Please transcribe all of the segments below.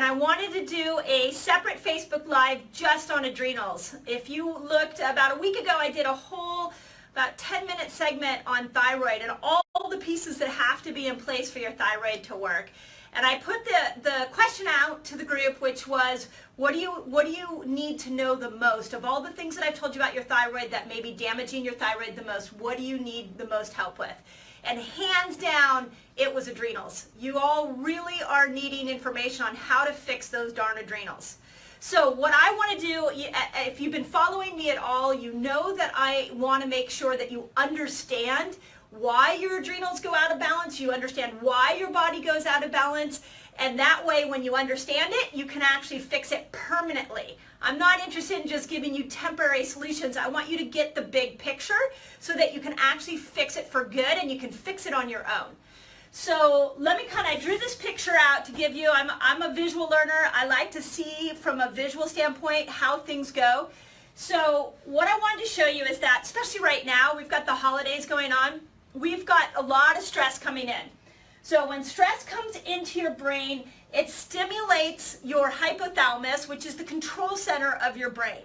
and I wanted to do a separate Facebook Live just on adrenals. If you looked about a week ago, I did a whole about 10-minute segment on thyroid and all the pieces that have to be in place for your thyroid to work. And I put the question out to the group, which was, what do you need to know the most? Of all the things that I've told you about your thyroid that may be damaging your thyroid the most, what do you need the most help with? And hands down, it was adrenals. You all really are needing information on how to fix those darn adrenals. So what I want to do, if you've been following me at all, you know that I want to make sure that you understand why your adrenals go out of balance, you understand why your body goes out of balance, and that way when you understand it, you can actually fix it permanently. I'm not interested in just giving you temporary solutions. I want you to get the big picture so that you can actually fix it for good and you can fix it on your own. So I drew this picture out to give you, I'm a visual learner. I like to see from a visual standpoint how things go. So what I wanted to show you is that, especially right now, we've got the holidays going on. We've got a lot of stress coming in. So when stress comes into your brain, it stimulates your hypothalamus, which is the control center of your brain.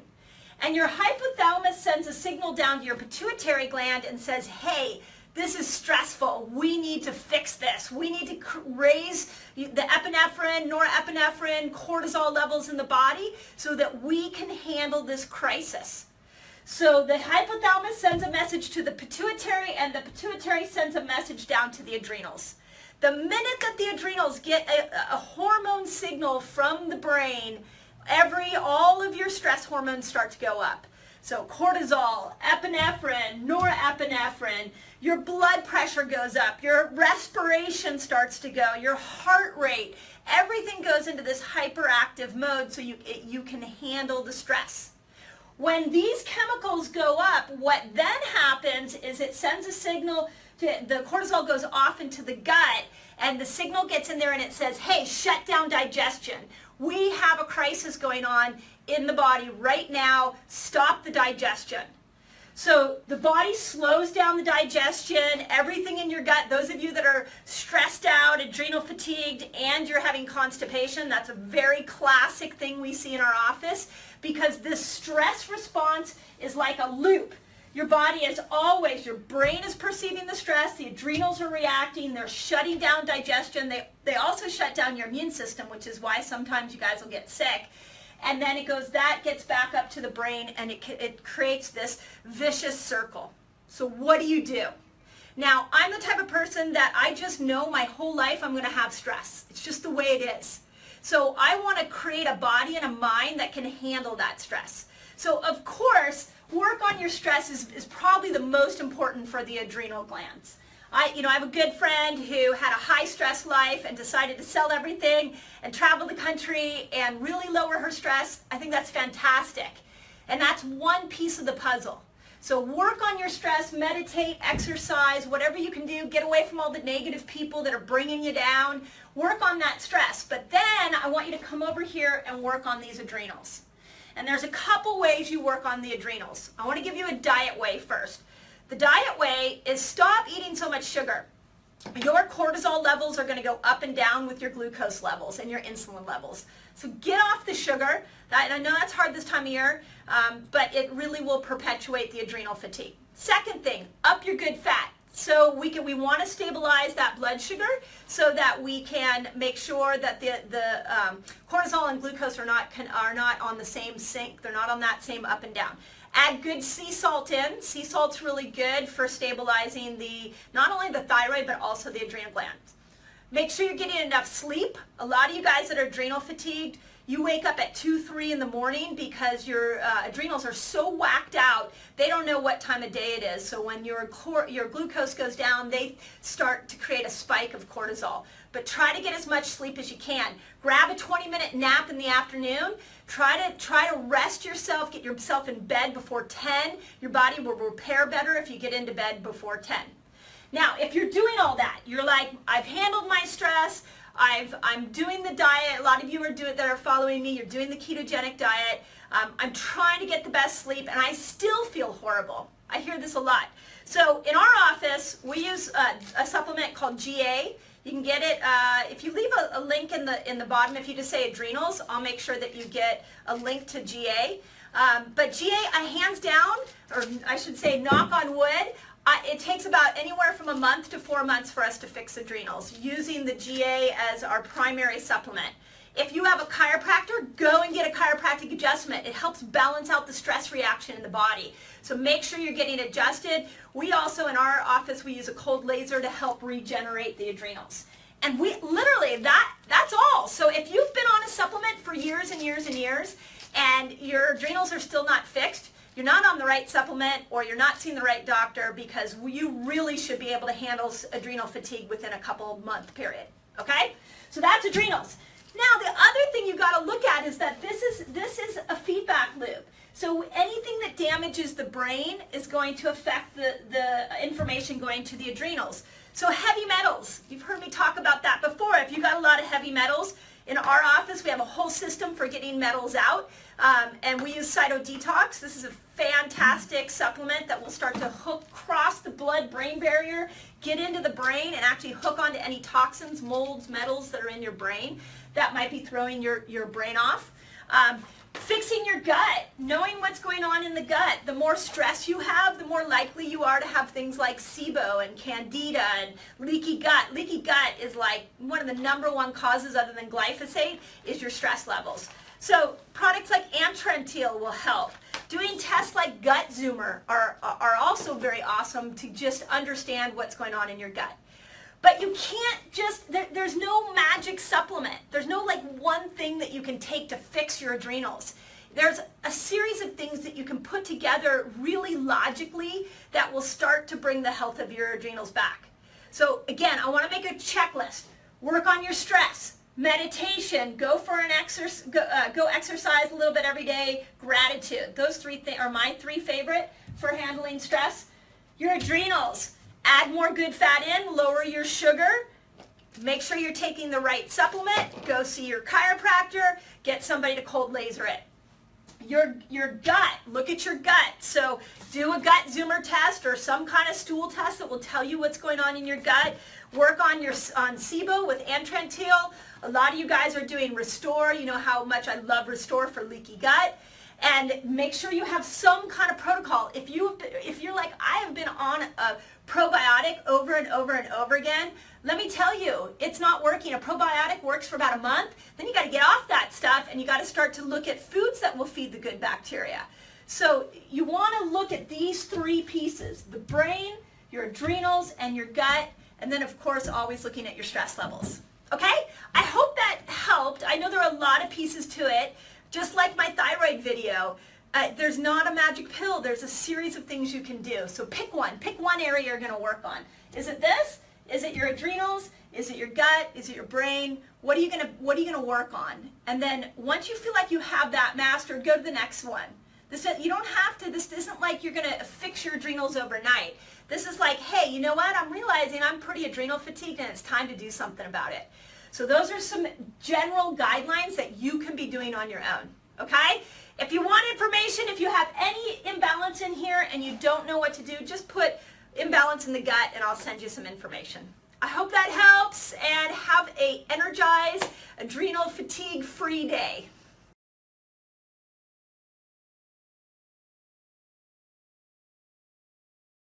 And your hypothalamus sends a signal down to your pituitary gland and says, hey, this is stressful. We need to fix this. We need to raise the epinephrine, norepinephrine, cortisol levels in the body so that we can handle this crisis. So the hypothalamus sends a message to the pituitary, and the pituitary sends a message down to the adrenals. The minute that the adrenals get a hormone signal from the brain, all of your stress hormones start to go up. So cortisol, epinephrine, norepinephrine, your blood pressure goes up, your respiration starts to go, your heart rate, everything goes into this hyperactive mode so you can handle the stress. When these chemicals go up, what then happens is it sends a signal, the cortisol goes off into the gut, and the signal gets in there and it says, hey, shut down digestion. We have a crisis going on in the body right now. Stop the digestion. So the body slows down the digestion, everything in your gut. Those of you that are stressed out, adrenal fatigued, and you're having constipation, that's a very classic thing we see in our office, because this stress response is like a loop. Your body is always, your brain is perceiving the stress, the adrenals are reacting, they're shutting down digestion. They also shut down your immune system, which is why sometimes you guys will get sick. And then that gets back up to the brain, and it creates this vicious circle. So what do you do? Now, I'm the type of person that I just know my whole life I'm going to have stress. It's just the way it is. So I want to create a body and a mind that can handle that stress. So of course, work on your stress is probably the most important for the adrenal glands. I have a good friend who had a high stress life and decided to sell everything and travel the country and really lower her stress. I think that's fantastic. And that's one piece of the puzzle. So work on your stress, meditate, exercise, whatever you can do. Get away from all the negative people that are bringing you down. Work on that stress. But then I want you to come over here and work on these adrenals. And there's a couple ways you work on the adrenals. I want to give you a diet way first. The diet way is stop eating so much sugar. Your cortisol levels are going to go up and down with your glucose levels and your insulin levels. So get off the sugar. I know that's hard this time of year, but it really will perpetuate the adrenal fatigue. Second thing, up your good fat. So we want to stabilize that blood sugar so that we can make sure that the cortisol and glucose are not on the same sync. They're not on that same up and down. Add good sea salt in. Sea salt's really good for stabilizing not only the thyroid but also the adrenal glands. Make sure you're getting enough sleep. A lot of you guys that are adrenal fatigued, you wake up at 2, 3 in the morning because your adrenals are so whacked out, they don't know what time of day it is. So when your glucose goes down, they start to create a spike of cortisol. But try to get as much sleep as you can. Grab a 20-minute nap in the afternoon. Try to rest yourself, get yourself in bed before 10. Your body will repair better if you get into bed before 10. Now, if you're doing all that, you're like, I've handled my stress, I'm doing the diet. A lot of you that are following me, you're doing the ketogenic diet. I'm trying to get the best sleep, and I still feel horrible. I hear this a lot. So in our office, we use a supplement called GA. You can get it, if you leave a link in the bottom, if you just say Adrenals, I'll make sure that you get a link to GA. But GA, hands down, or I should say knock on wood, it takes about anywhere from a month to 4 months for us to fix adrenals using the GA as our primary supplement. If you have a chiropractor, go and get a chiropractic adjustment. It helps balance out the stress reaction in the body. So make sure you're getting adjusted. We also, in our office, we use a cold laser to help regenerate the adrenals. And we literally, that's all. So if you've been on a supplement for years and years and years, and your adrenals are still not fixed, you're not on the right supplement, or you're not seeing the right doctor, because you really should be able to handle adrenal fatigue within a couple month period. Okay? So that's adrenals. Now, the other thing you got to look at is that this is a feedback loop. So anything that damages the brain is going to affect the information going to the adrenals. So heavy metals, you've heard me talk about that before. If you got a lot of heavy metals, in our office we have a whole system for getting metals out, and we use Cytodetox. This is a fantastic supplement that will start to cross the blood-brain barrier, get into the brain, and actually hook onto any toxins, molds, metals that are in your brain that might be throwing your brain off. Fixing your gut, knowing what's going on in the gut. The more stress you have, the more likely you are to have things like SIBO and Candida and leaky gut. Leaky gut is like one of the #1 causes, other than glyphosate, is your stress levels. So products like Adrenal will help. Doing tests like Gut Zoomer are also very awesome to just understand what's going on in your gut. But you can't just, there's no magic supplement. There's no like one thing that you can take to fix your adrenals. There's a series of things that you can put together really logically that will start to bring the health of your adrenals back. So again, I want to make a checklist. Work on your stress, meditation, go for an go exercise a little bit every day, gratitude. Those three things are my 3 favorite for handling stress. Your adrenals. Add more good fat in, lower your sugar, make sure you're taking the right supplement, go see your chiropractor, get somebody to cold laser it. Your gut, look at your gut. So do a gut zoomer test or some kind of stool test that will tell you what's going on in your gut. Work on SIBO with Adrenal. A lot of you guys are doing Restore. You know how much I love Restore for leaky gut. And make sure you have some kind of protocol. If you're like, I have been on a probiotic over and over and over again, let me tell you, it's not working. A probiotic works for about a month. Then you got to get off that stuff, and you got to start to look at foods that will feed the good bacteria. So you want to look at these 3 pieces: the brain, your adrenals, and your gut, and then of course always looking at your stress levels. Okay? I hope that helped. I know there are a lot of pieces to it. Just like my thyroid video, there's not a magic pill. There's a series of things you can do. So pick one. Pick one area you're going to work on. Is it this? Is it your adrenals? Is it your gut? Is it your brain? What are you going to work on? And then once you feel like you have that mastered, go to the next one. You don't have to. This isn't like you're going to fix your adrenals overnight. This is like, hey, you know what? I'm realizing I'm pretty adrenal fatigued, and it's time to do something about it. So those are some general guidelines that you can be doing on your own, okay? If you want information, if you have any imbalance in here and you don't know what to do, just put imbalance in the gut and I'll send you some information. I hope that helps, and have a energized, adrenal fatigue-free day.